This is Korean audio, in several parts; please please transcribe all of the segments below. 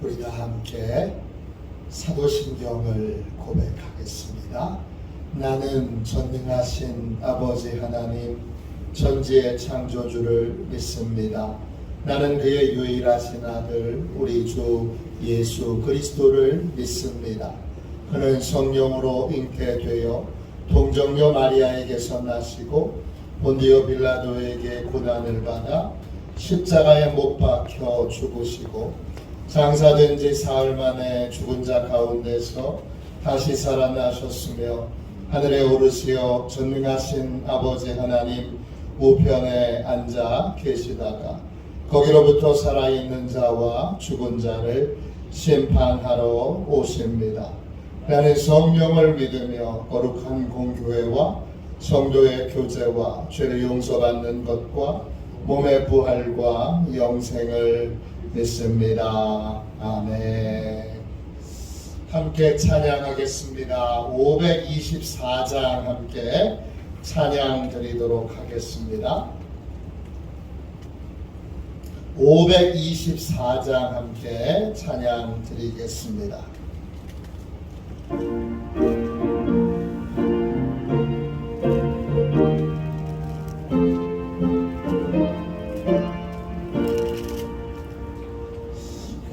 우리 다 함께 사도신경을 고백하겠습니다. 나는 전능하신 아버지 하나님 천지의 창조주를 믿습니다. 나는 그의 유일하신 아들 우리 주 예수 그리스도를 믿습니다. 그는 성령으로 잉태되어 동정녀 마리아에게서 나시고 본디오 빌라도에게 고난을 받아 십자가에 못 박혀 죽으시고 장사된 지 사흘 만에 죽은 자 가운데서 다시 살아나셨으며 하늘에 오르시어 전능하신 아버지 하나님 우편에 앉아 계시다가 거기로부터 살아있는 자와 죽은 자를 심판하러 오십니다. 나는 성령을 믿으며 거룩한 공교회와 성도의 교제와 죄를 용서받는 것과 몸의 부활과 영생을 믿습니다. 아멘. 함께 찬양하겠습니다. 524장 함께 찬양 드리도록 하겠습니다. 524장 함께 찬양 드리겠습니다.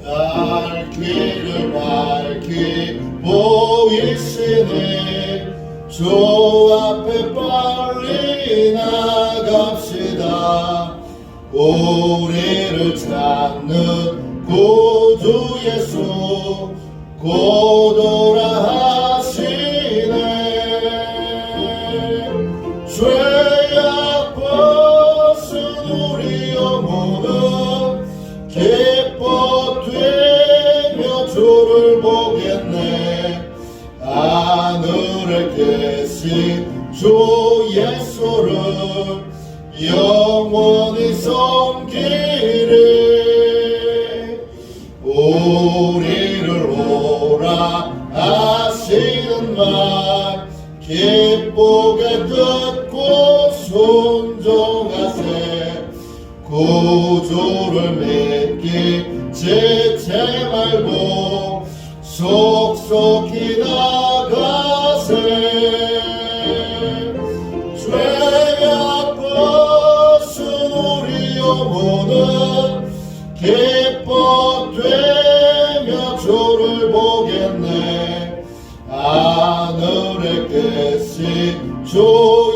갈 길을 밝히 보이시니 주 앞에 빨리 나갑시다. 우리를 찾는 구주 예수 곧 오라 하시네. 죄악 벗은 우리 영혼은 기뻐 뛰며 주를 보겠네. 하늘에 계신 주 예수를 영원히 섬기리. 우리를 오라 하시는 말 기쁘게 듣고 순종하세. 구주를 믿기 지체 말고 속속히 나가세. 죄악 벗은 우리 영혼은 기뻐 뛰며 주를 보겠네. 하늘에 계신 주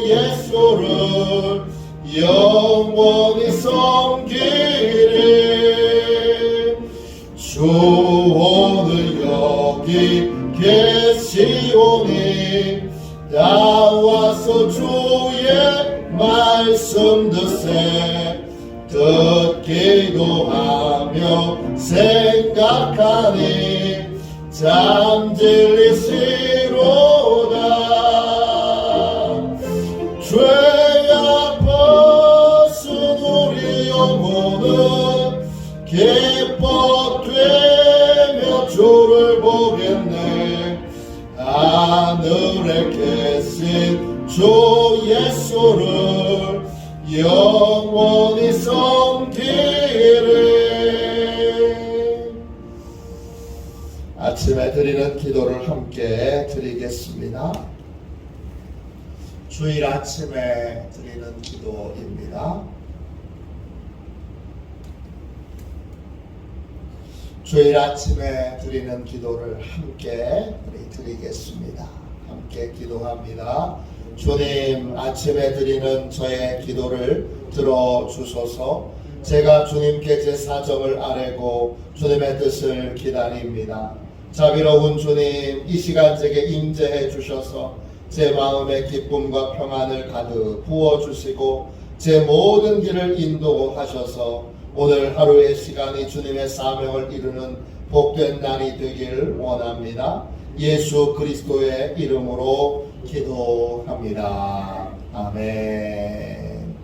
예수를 영원히 섬기리. 주 오늘 여기 계시오니 나와서 주의 말씀 듣세. 듣기도 하며 생각하니 잠들리시로다. 죄악 벗은 우리 영혼은 기뻐 뛰며 주를 보겠네. 하늘에 계신 주 예수를 영원히 섬기리. 아침에 드리는 기도를 함께 드리겠습니다. 주일 아침에 드리는 기도입니다. 주일 아침에 드리는 기도를 함께 드리겠습니다. 함께 기도합니다. 주님, 아침에 드리는 저의 기도를 들어주소서. 제가 주님께 제 사정을 아뢰고 주님의 뜻을 기다립니다. 자비로운 주님, 이 시간 제게 임재해 주셔서 제 마음에 기쁨과 평안을 가득 부어주시고 제 모든 길을 인도하셔서 오늘 하루의 시간이 주님의 사명을 이루는 복된 날이 되길 원합니다. 예수 그리스도의 이름으로 기도합니다. 아멘.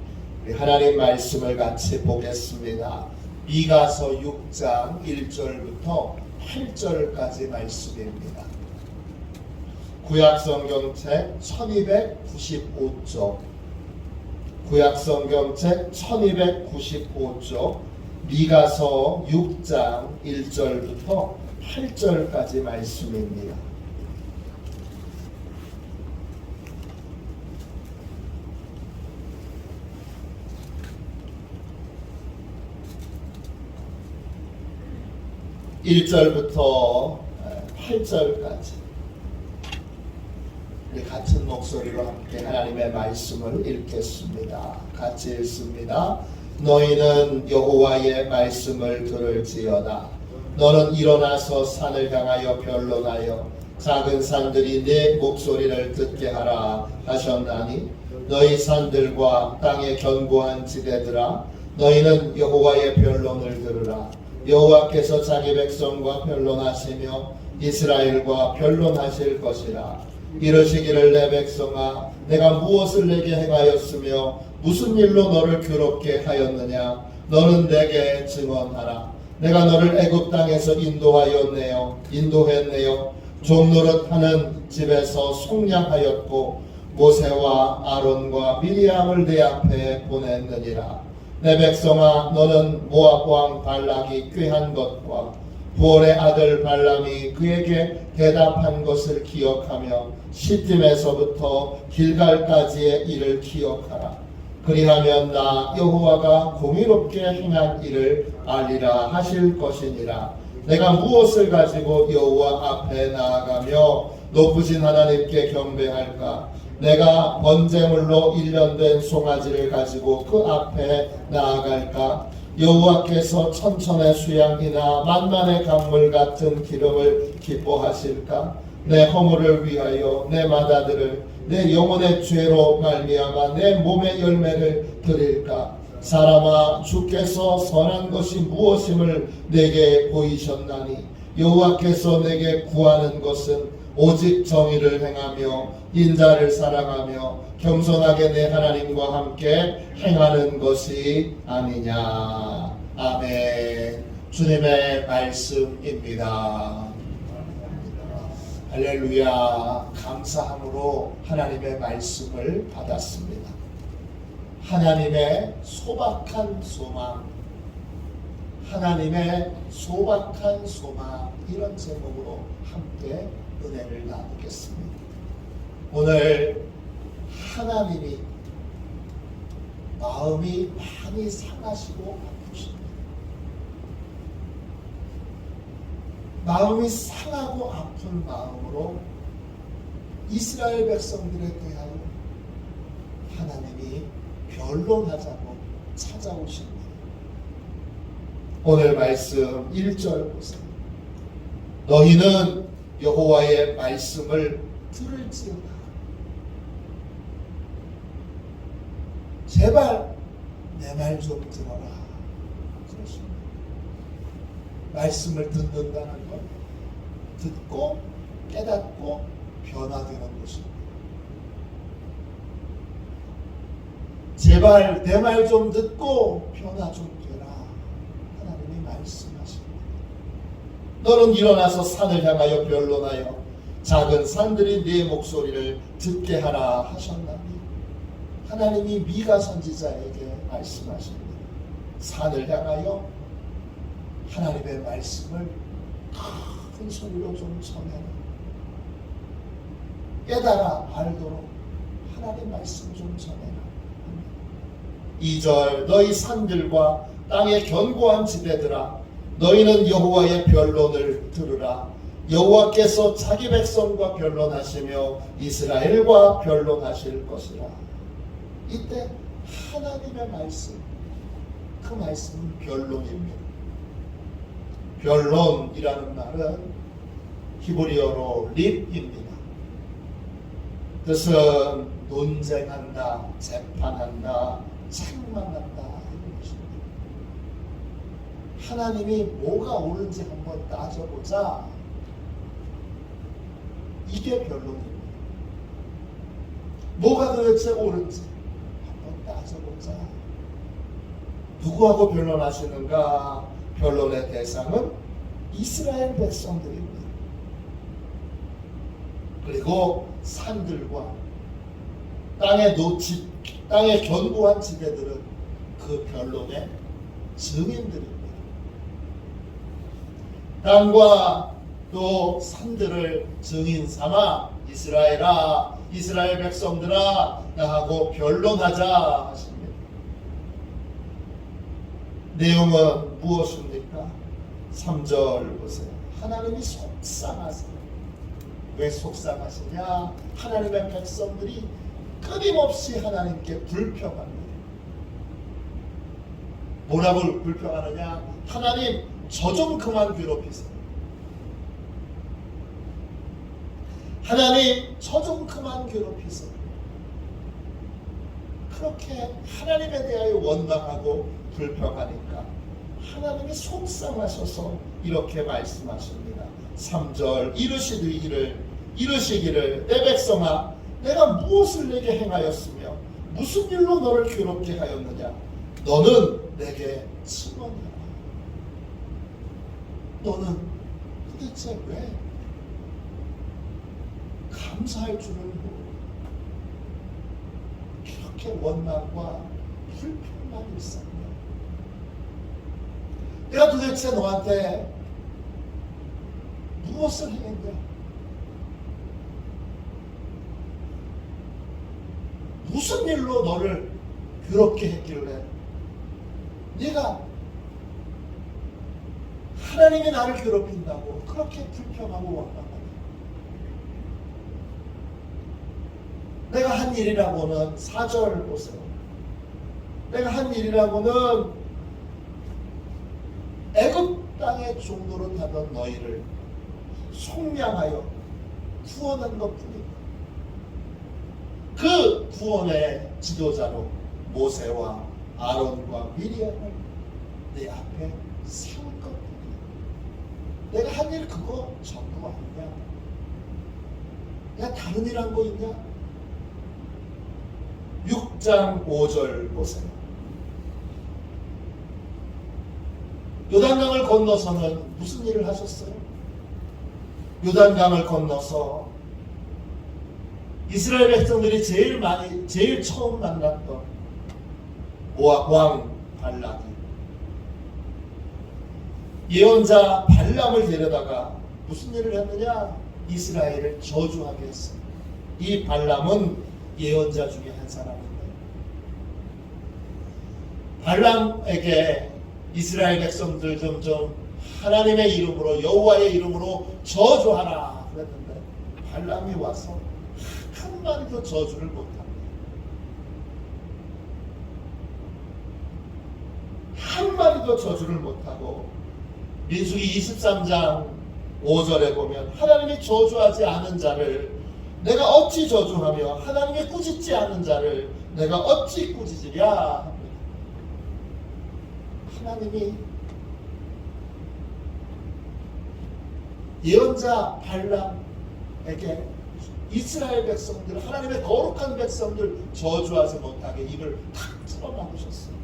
우리 하나님 말씀을 같이 보겠습니다. 미가서 6장 1절부터 8절까지 말씀입니다. 구약성경책 1295쪽, 구약성경책 1295쪽 미가서 6장 1절부터 8절까지 말씀입니다. (1절부터) (8절까지) 우리 같은 목소리로 함께 하나님의 말씀을 읽겠습니다. 같이 읽습니다. 너희는 여호와의 말씀을 들을지어다. 너는 일어나서 산을 향하여 변론하여 작은 산들이 내 목소리를 듣게 하라 하셨나니 너희 산들과 땅의 견고한 지대들아 너희는 여호와의 변론을 들으라. 여호와께서 자기 백성과 변론하시며 이스라엘과 변론하실 것이라. 이르시기를 내 백성아 내가 무엇을 내게 행하였으며 무슨 일로 너를 괴롭게 하였느냐. 너는 내게 증언하라. 내가 너를 애굽 땅에서 인도했네요. 종노릇하는 집에서 속량하였고 모세와 아론과 미리암을 내 앞에 보냈느니라. 내 백성아 너는 모압 왕 발락이 꾀한 것과 부올의 아들 발람이 그에게 대답한 것을 기억하며 시딤에서부터 길갈까지의 일을 기억하라. 그리하면 나 여호와가 공의롭게 행한 일을 알리라 하실 것이니라. 내가 무엇을 가지고 여호와 앞에 나아가며 높으신 하나님께 경배할까? 내가 번제물로 일련된 송아지를 가지고 그 앞에 나아갈까? 여호와께서 천천의 수양이나 만만의 강물 같은 기름을 기뻐하실까? 내 허물을 위하여 내 맏아들을 내 영혼의 죄로 말미암아 내 몸의 열매를 드릴까? 사람아 주께서 선한 것이 무엇임을 내게 보이셨나니 여호와께서 내게 구하는 것은 오직 정의를 행하며 인자를 사랑하며 겸손하게 내 하나님과 함께 행하는 것이 아니냐. 아멘. 주님의 말씀입니다. 할렐루야. 감사함으로 하나님의 말씀을 받았습니다. 하나님의 소박한 소망, 하나님의 소박한 소망, 이런 제목으로 함께 은혜를 나누겠습니다. 오늘 하나님이 마음이 많이 상하시고 아프십니다. 마음이 상하고 아픈 마음으로 이스라엘 백성들에 대하여 하나님이 변론하자고 찾아오십니다. 오늘 말씀 1절 보세요. 너희는 여호와의 말씀을 들을지어다. 제발 내 말 좀 들어라. 그렇습니다. 말씀을 듣는다는 것, 듣고 깨닫고 변화되는 것입니다. 제발 내 말 좀 듣고 변화 좀 되라. 하나님이 말씀하십니다. 너는 일어나서 산을 향하여 변론하여 작은 산들이 네 목소리를 듣게 하라 하셨나니 하나님이 미가 선지자에게 말씀하십니다. 산을 향하여 하나님의 말씀을 큰 소리로 좀 전해라. 깨달아 알도록 하나님 말씀 좀 전해라. 2절 너희 산들과 땅의 견고한 지대들아 너희는 여호와의 변론을 들으라. 여호와께서 자기 백성과 변론하시며 이스라엘과 변론하실 것이라. 이때 하나님의 말씀, 그 말씀은 변론입니다. 변론이라는 말은 히브리어로 립입니다. 뜻은 논쟁한다, 재판한다, 책망한다 이런 것입니다. 하나님이 뭐가 옳은지 한번 따져보자. 이게 변론입니다. 뭐가 도대체 옳은지 한번 따져보자. 누구하고 변론하시는가? 변론의 대상은 이스라엘 백성들입니다. 그리고 산들과 땅의 견고한 지대들은 그 변론의 증인들입니다. 땅과 또 산들을 증인 삼아 이스라엘아, 이스라엘 백성들아 나하고 변론하자 하십니다. 내용은 무엇입니까? 3절 보세요. 하나님이 속상하세요. 왜 속상하시냐? 하나님의 백성들이 끊임없이 하나님께 불평합니다. 뭐라고 불평하느냐? 하나님 저 좀 그만 괴롭히세요. 하나님 저 좀 그만 괴롭히세요. 그렇게 하나님에 대하여 원망하고 불평하니까 하나님이 속상하셔서 이렇게 말씀하십니다. 3절 이르시기를 내 백성아 내가 무엇을 내게 행하였으며 무슨 일로 너를 괴롭게 하였느냐? 너는 내게 증언하라. 너는 도대체 왜 감사할 줄을 모르고 그렇게 원망과 불평만 일삼냐? 내가 도대체 너한테 무엇을 행했냐? 무슨 일로 너를 그렇게 했길래 네가 하나님이 나를 괴롭힌다고 그렇게 불평하고 원망하냐? 내가 한 일이라고는 4절 보세요. 내가 한 일이라고는 애굽 땅의 종로로 타던 너희를 속량하여 구원한 것뿐이다. 그 구원의 지도자로 모세와 아론과 미리암을 내 앞에 세울 것뿐이다. 내가 한 일 그거 전부 아니냐? 내가 다른 일 한 거 있냐? 6장 5절 보세요. 요단강을 건너서는 무슨 일을 하셨어요? 요단강을 건너서 이스라엘 백성들이 제일 처음 만났던 모압 왕 발람이 예언자 발람을 데려다가 무슨 일을 했느냐? 이스라엘을 저주하게 했습니다. 이 발람은 예언자 중에 한 사람인데 발람에게 이스라엘 백성들 좀 하나님의 이름으로 여호와의 이름으로 저주하라 그랬는데 발람이 와서 한마디도 저주를 못합니다. 한마디도 저주를 못하고 민수기 23장 5절에 보면 하나님이 저주하지 않은 자를 내가 어찌 저주하며 하나님이 꾸짖지 않은 자를 내가 어찌 꾸짖으랴 합니다. 하나님이 예언자 발람에게 이스라엘 백성들, 하나님의 거룩한 백성들 저주하지 못하게 입을 탁 틀어막으셨어요.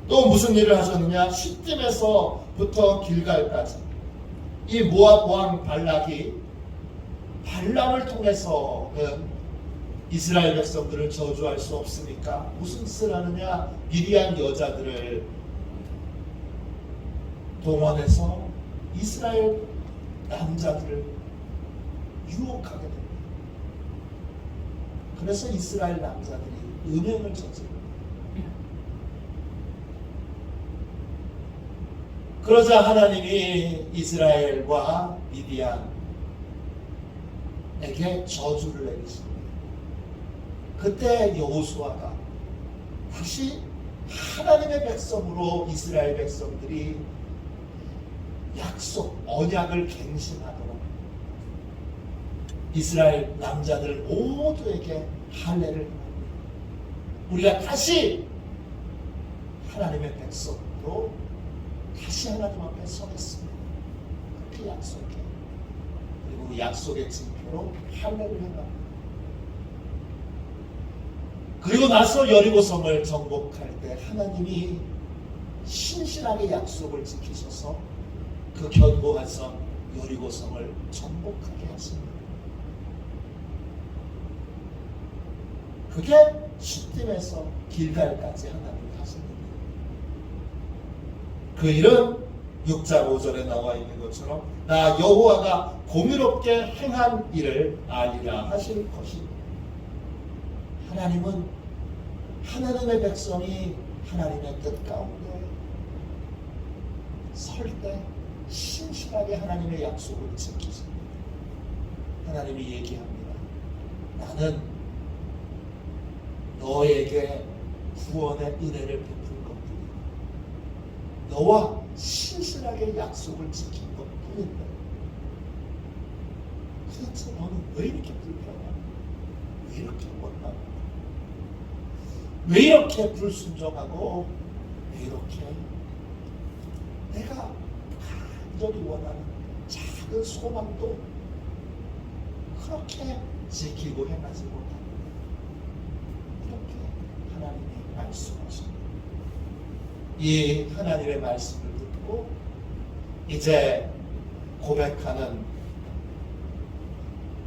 또 무슨 일을 하셨느냐? 시딤에서부터 길갈까지 이 모압 왕 발락이 발람을 통해서는 이스라엘 백성들을 저주할 수 없으니까 무슨 짓을 하느냐? 미디안 여자들을 동원해서 이스라엘 남자들을 유혹하게 됩니다. 그래서 이스라엘 남자들이 음행을 저지릅니다. 그러자 하나님이 이스라엘과 미디안에게 저주를 내리십니다. 그때 여호수아가 다시 하나님의 백성으로 이스라엘 백성들이 약속, 언약을 갱신하도록 이스라엘 남자들 모두에게 할례를 합니다. 우리가 다시 하나님의 백성으로 다시 하나님 앞에 서겠습니다. 그렇게 약속해. 그리고 그 약속의 징표로 할례를 행합니다. 그리고 나서 여리고성을 정복할 때 하나님이 신실하게 약속을 지키셔서 그 견고한 성 여리고성을 정복하게 하십니다. 그게 시딤에서 길갈까지 하나님이 하신 일이에요. 그 일은 6장 5절에 나와 있는 것처럼 나 여호와가 공의롭게 행한 일을 알리라 하실 것이다. 하나님은 하나님의 백성이 하나님의 뜻 가운데 설 때 신실하게 하나님의 약속을 지키십니다. 하나님이 얘기합니다. 나는 너에게 구원의 은혜를 베푼 것뿐이다. 너와 신실하게 약속을 지킨 것뿐인데 도대체 너는 왜 이렇게 불평하냐? 왜 이렇게 못나가? 왜 이렇게 불순종하고 왜 이렇게 내가 간절히 원하는 작은 소망도 그렇게 지키고 행하지 못하고 이렇게 하나님이 말씀하십니다. 이 하나님의 말씀을 듣고 이제 고백하는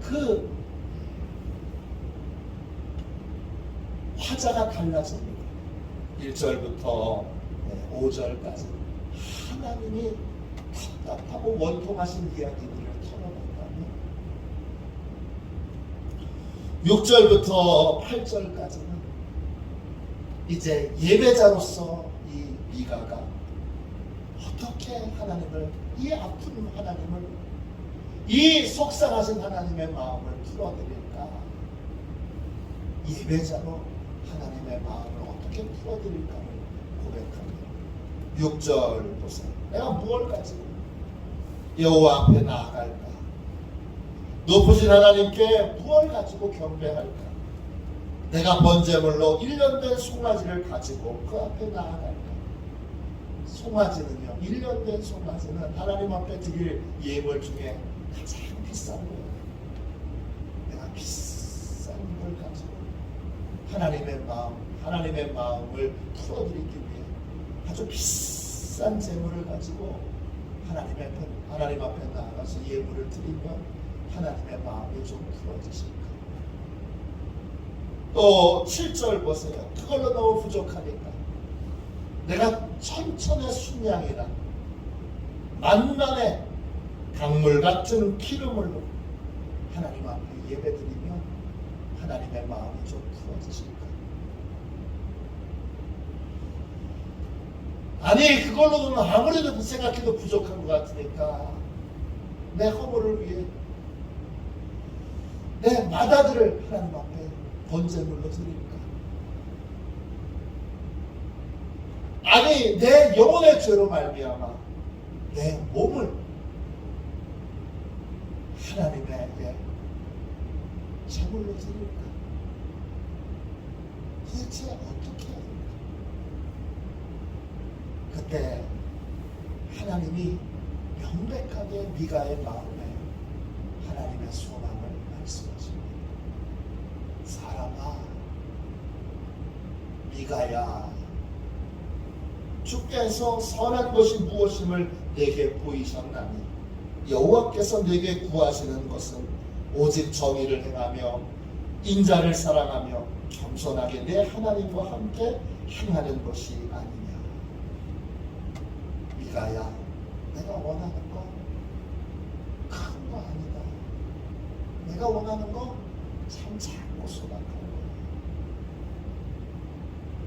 그 화자가 달라집니다. 1절부터 5절까지 하나님이 답답하고 원통하신 이야기들을 털어낸다면 6절부터 8절까지는 이제 예배자로서 이 미가가 어떻게 하나님을, 이 아픈 하나님을, 이 속상하신 하나님의 마음을 풀어드릴까, 예배자로 하나님의 마음을 어떻게 풀어드릴까를 고백합니다. 6절 보세요. 내가 무엇을 가지고 여호와 앞에 나아갈까? 높으신 하나님께 무엇을 가지고 경배할까? 내가 번제물로 1년 된 송아지를 가지고 그 앞에 나아갈까? 송아지는요, 1년 된 송아지는 하나님 앞에 드릴 예물 중에 가장 비싼 거예요. 내가 비싼 걸 가지고 하나님의 마음을 풀어드리기 위해 아주 비싼 재물을 가지고 하나님 앞에 나아가서 예물을 드리면 하나님의 마음이 좀 풀어지실까? 또 7절 보세요. 그걸로 너무 부족하니까 내가 천천의 순양이나 만난의 강물 같은 기름으로 하나님 앞에 예배드리면 하나님의 마음이 좀 풀어지실까? 아니, 그걸로는 아무래도 생각해도 부족한 것 같으니까 내 허물을 위해 내 마다들을 하나님 앞에 번제물로 드릴까? 아니, 내 영혼의 죄로 말미암아 내 몸을 하나님에게 제물로 드릴까? 도대체 어떻게 해야 될까? 그때 하나님이 명백하게 미가의 마음에 하나님의 소망을 말씀하십니다. 사람아, 미가야, 주께서 선한 것이 무엇임을 내게 보이셨나니 여호와께서 내게 구하시는 것은 오직 정의를 행하며 인자를 사랑하며 겸손하게 내 하나님과 함께 행하는 것이 아니냐. 미가야, 내가 원하는 거 큰 거 아니다. 내가 원하는 거 참 작고 소박한 거야.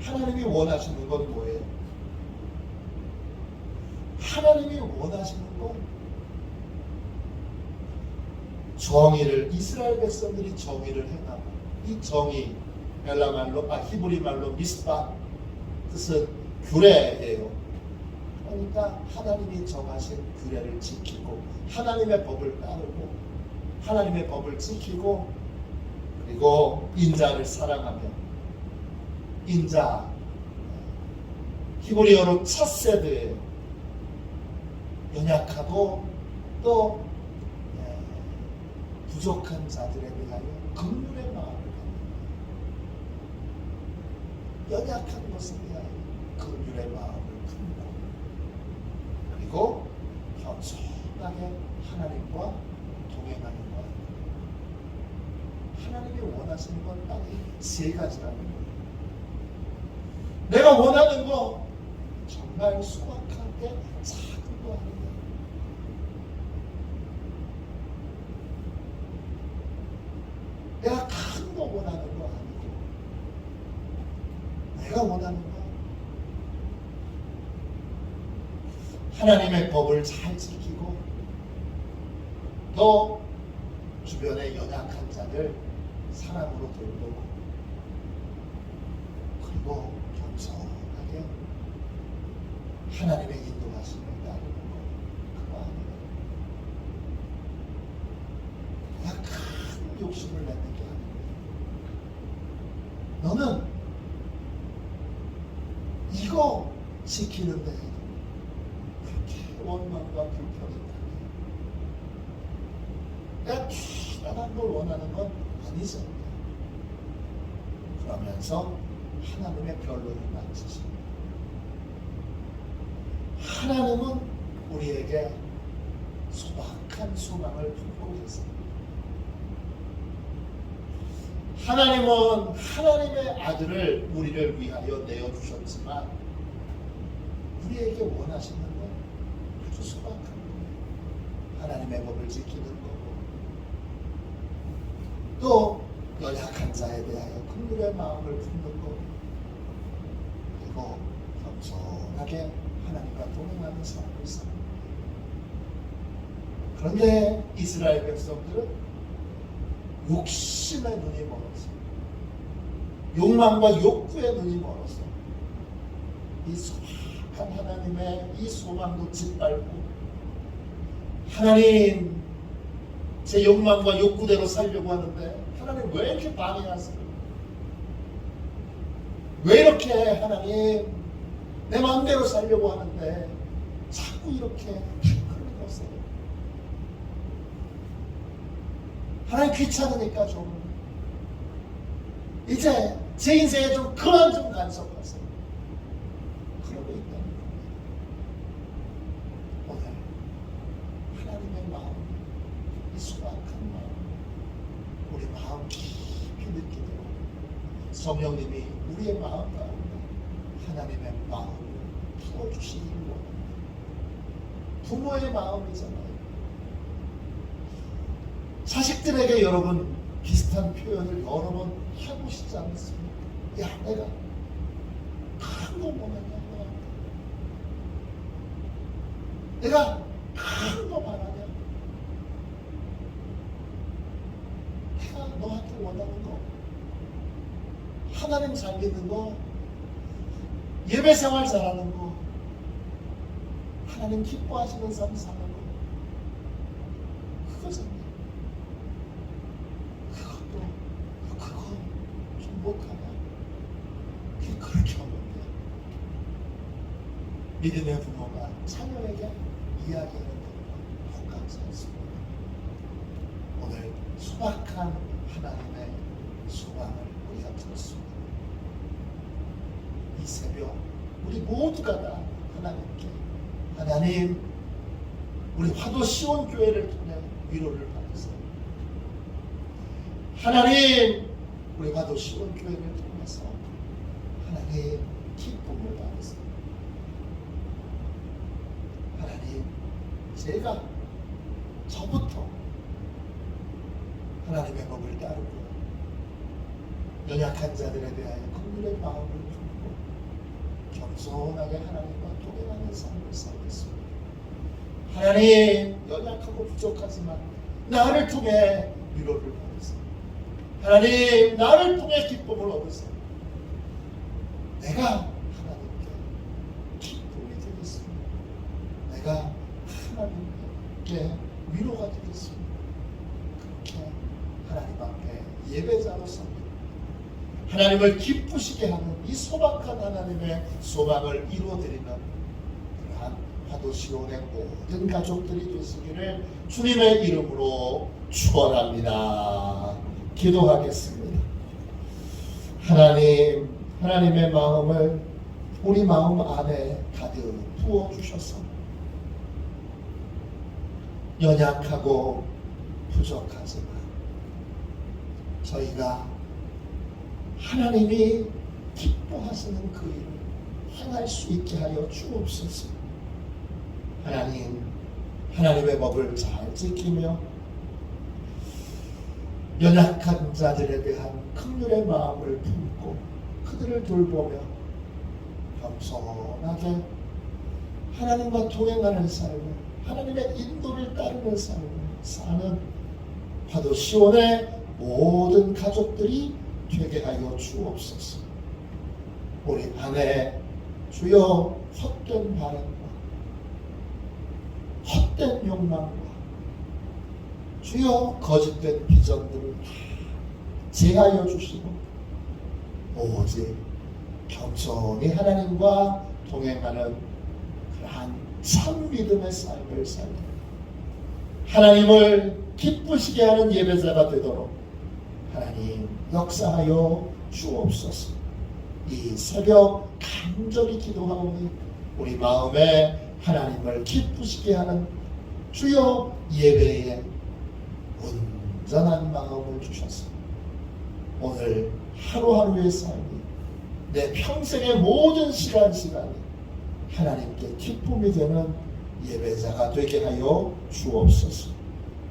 하나님이 원하시는 건 뭐예요? 하나님이 원하시는 건 정의를, 이스라엘 백성들이 정의를 행하고, 이 정의, 헬라 말로, 히브리 말로 미스바, 뜻은 규례예요. 그러니까 하나님이 정하신 규례를 지키고 하나님의 법을 따르고 하나님의 법을 지키고, 그리고 인자를 사랑하며, 인자, 히브리어로 차세드예요. 연약하고 또 부족한 자들에 대하여 긍휼의 마음을 갖는, 연약한 것에 대하여 긍휼의 마음을 품고, 그리고 겸손하게 하나님과 동행하는 것. 하나님이 원하시는 건 딱 이 세 가지라는 거예요. 내가 원하는 거 정말 소박한 게 작은 거 아니에요. 내가 큰 거 원하는 거 아니고 내가 원하는 거 하나님의 법을 잘 지키고 또 주변의 연약한 자들 사랑으로 돌보고 그리고 겸손하게 하나님의 인도하심을 따르는 거 그거 아니에요. 내가 큰 욕심을 내는 게 아니에요. 너는 이거 지키는데 그렇게 원망과 불평이 있다니 내가 대단한 걸 원하는 건 아니죠. 그러면서 하나님의 변론을 만지십니다. 하나님은 우리에게 소박한 소망을 품고 계십니다. 하나님은 하나님의 아들을 우리를 위하여 내어주셨지만 우리에게 원하시는 건 아주 소박한 거예요. 하나님의 법을 지키는 거고 또 연약한 자에 대하여 긍휼의 마음을 품는 거 그리고 겸손하게 하나님과 동행하는 삶을 사는 거예요. 그런데 이스라엘 백성들은 욕심의 눈이 멀어서 욕망과 욕구의 눈이 멀어서 이 소박한 하나님의 이 소망도 짓밟고 하나님 제 욕망과 욕구대로 살려고 하는데 하나님 왜 이렇게 방해하세요? 왜 이렇게 하나님 내 마음대로 살려고 하는데 자꾸 이렇게 태클을 거세요? 하나님 귀찮으니까 좀 이제 제 인생에 좀 그만 좀 간섭하세요. 그러고 있다는 겁니다. 오늘 하나님의 마음, 이 소박한 마음, 우리 마음 깊이 느끼도록 성령님이 우리의 마음 가운데 하나님의 마음을 부어주시기 원합니다. 부모의 마음이잖아요. 자식들에게 여러분 비슷한 표현을 여러 번 해보시지 않습니까? 야, 내가 큰 거 원하냐? 내가 큰 거 바라냐? 내가 너한테 원하는 거 하나님 잘 믿는 거 예배 생활 잘하는 거 하나님 기뻐하시는 삶 사는 거 그거잖아요. 그거 좀 못하냐? 그게 그렇게 어렵냐? 믿음의 부모가 자녀에게 이야기하는 것과 똑같지 않습니다. 오늘 소박한 하나님의 소망을 우리가 들었습니다. 이 새벽 우리 모두가 다 하나님께 하나님 우리 화도 시온 교회를 통해 위로를 받으세요. 하나님 우리 화도 시온 교회를 통해서 하나님 기쁨을 받으세요. 하나님 제가 저부터 하나님의 법을 따르고 연약한 자들에 대하여 긍휼의 마음을 품고 겸손하게 하나님과 동행하는 삶을 살겠습니다. 하나님 연약하고 부족하지만 나를 통해 위로를 받으세요. 하나님 나를 통해 기쁨을 얻으세요. 내가 하나님께 기쁨이 되겠습니다. 내가 하나님께 위로가 되겠습니다. 그렇게 하나님 앞에 예배자로서 하나님을 기쁘시게 하는 이 소박한 하나님의 소망을 이루어드리는 그러한 화도시온의 모든 가족들이 되시기를 주님의 이름으로 축원합니다. 기도하겠습니다. 하나님, 하나님의 마음을 우리 마음 안에 가득 부어주셔서 연약하고 부족하지만 저희가 하나님이 기뻐하시는 그 일을 행할 수 있게 하여 주옵소서. 하나님의 법을 잘 지키며 연약한 자들에 대한 긍휼의 마음을 품고 그들을 돌보며 겸손하게 하나님과 동행하는 삶을, 하나님의 인도를 따르는 삶을 사는 화도 시온의 모든 가족들이 되게 하여 주옵소서. 우리 안에 주여 헛된 바람과 헛된 욕망과 주여 거짓된 비전들을 다 제하여 주시고 오직 겸손히 하나님과 동행하는 그러한 참 믿음의 삶을 살고 하나님을 기쁘시게 하는 예배자가 되도록 하나님 역사하여 주옵소서. 이 새벽 간절히 기도하오니 우리 마음에 하나님을 기쁘시게 하는 주여 예배에 온전한 마음을 주셔서 오늘 하루하루의 삶이 내 평생의 모든 시간이 하나님께 기쁨이 되는 예배자가 되게 하여 주옵소서.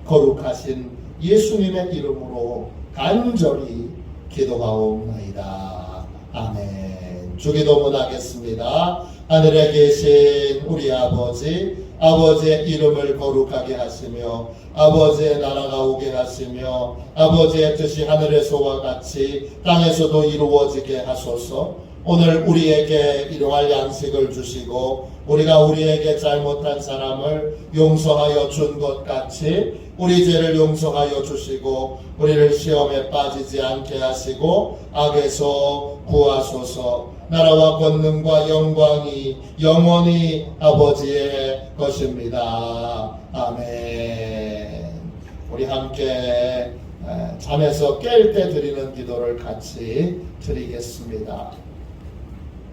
거룩하신 예수님의 이름으로 간절히 기도하옵나이다. 아멘. 주기도문 하겠습니다. 하늘에 계신 우리 아버지의 이름을 거룩하게 하시며 아버지의 나라가 오게 하시며 아버지의 뜻이 하늘에서와 같이 땅에서도 이루어지게 하소서. 오늘 우리에게 일용할 양식을 주시고 우리가 우리에게 잘못한 사람을 용서하여 준 것 같이 우리 죄를 용서하여 주시고 우리를 시험에 빠지지 않게 하시고 악에서 구하소서. 나라와 권능과 영광이 영원히 아버지의 것입니다. 아멘. 우리 함께 잠에서 깰 때 드리는 기도를 같이 드리겠습니다.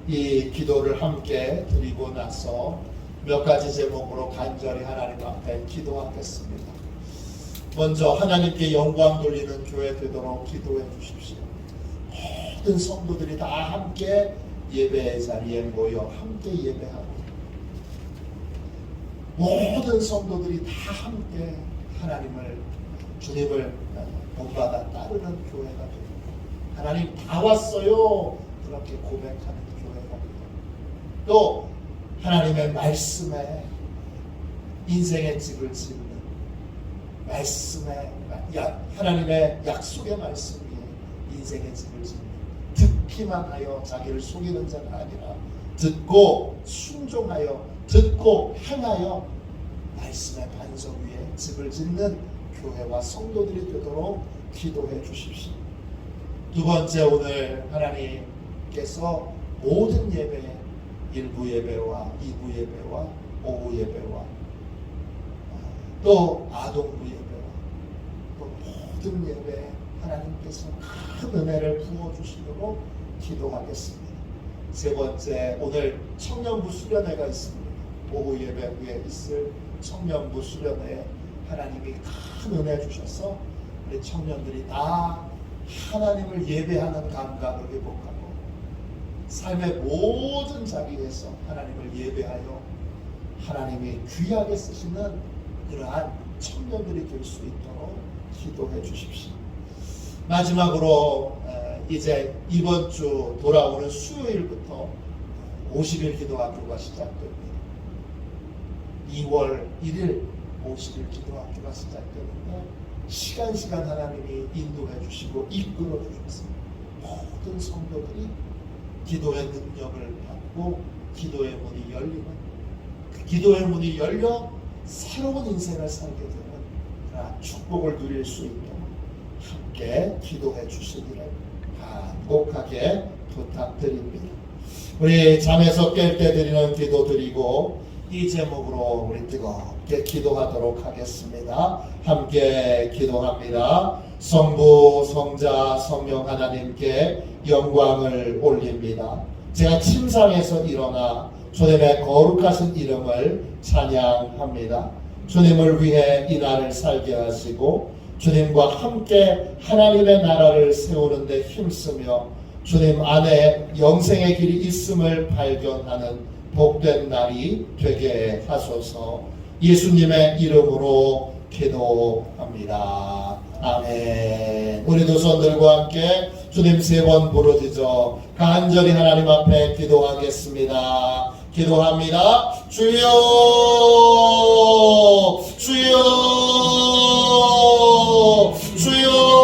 이 기도를 함께 드리고 나서 몇 가지 제목으로 간절히 하나님 앞에 기도하겠습니다. 먼저 하나님께 영광 돌리는 교회 되도록 기도해 주십시오. 모든 성도들이 다 함께 예배 자리에 모여 함께 예배하고 모든 성도들이 다 함께 주님을 본받아 따르는 교회가 되고 하나님 다 왔어요 그렇게 고백하는 교회가 되고 또 하나님의 말씀에 인생의 집을 짓는 말씀에 하나님의 약속의 말씀 위에 인생의 집을 짓는 듣기만 하여 자기를 속이는 자가 아니라 듣고 순종하여 듣고 행하여 말씀의 반석 위에 집을 짓는 교회와 성도들이 되도록 기도해 주십시오. 두 번째, 오늘 하나님께서 모든 예배에 1부 예배와 2부 예배와 오후 예배와 또 아동부 예배와 또 모든 예배에 하나님께서 큰 은혜를 부어주시도록 기도하겠습니다. 세 번째, 오늘 청년부 수련회가 있습니다. 오후 예배 후에 있을 청년부 수련회에 하나님이 큰 은혜 주셔서 우리 청년들이 다 하나님을 예배하는 감각을 회복하고 삶의 모든 자리에서 하나님을 예배하여 하나님이 귀하게 쓰시는 그러한 청년들이 될 수 있도록 기도해 주십시오. 마지막으로 이제 이번 주 돌아오는 수요일부터 50일 기도학교가 시작됩니다. 2월 1일 50일 기도학교가 시작되는데 시간 하나님이 인도해 주시고 이끌어 주셔서 모든 성도들이 기도의 능력을 받고 기도의 문이 열리는 그 기도의 문이 열려 새로운 인생을 살게 되는 그런 축복을 누릴 수 있도록 함께 기도해 주시기를 간곡하게 부탁드립니다. 우리 잠에서 깰 때 드리는 기도 드리고 이 제목으로 우리 뜨겁게 기도하도록 하겠습니다. 함께 기도합니다. 성부, 성자, 성령 하나님께 영광을 올립니다. 제가 침상에서 일어나 주님의 거룩하신 이름을 찬양합니다. 주님을 위해 이 날을 살게 하시고 주님과 함께 하나님의 나라를 세우는 데 힘쓰며 주님 안에 영생의 길이 있음을 발견하는 복된 날이 되게 하소서. 예수님의 이름으로 기도합니다. 아멘. 우리도 손들과 함께 주님 3번 부르짖어 간절히 하나님 앞에 기도하겠습니다. 기도합니다. 주여, 주여, 주여.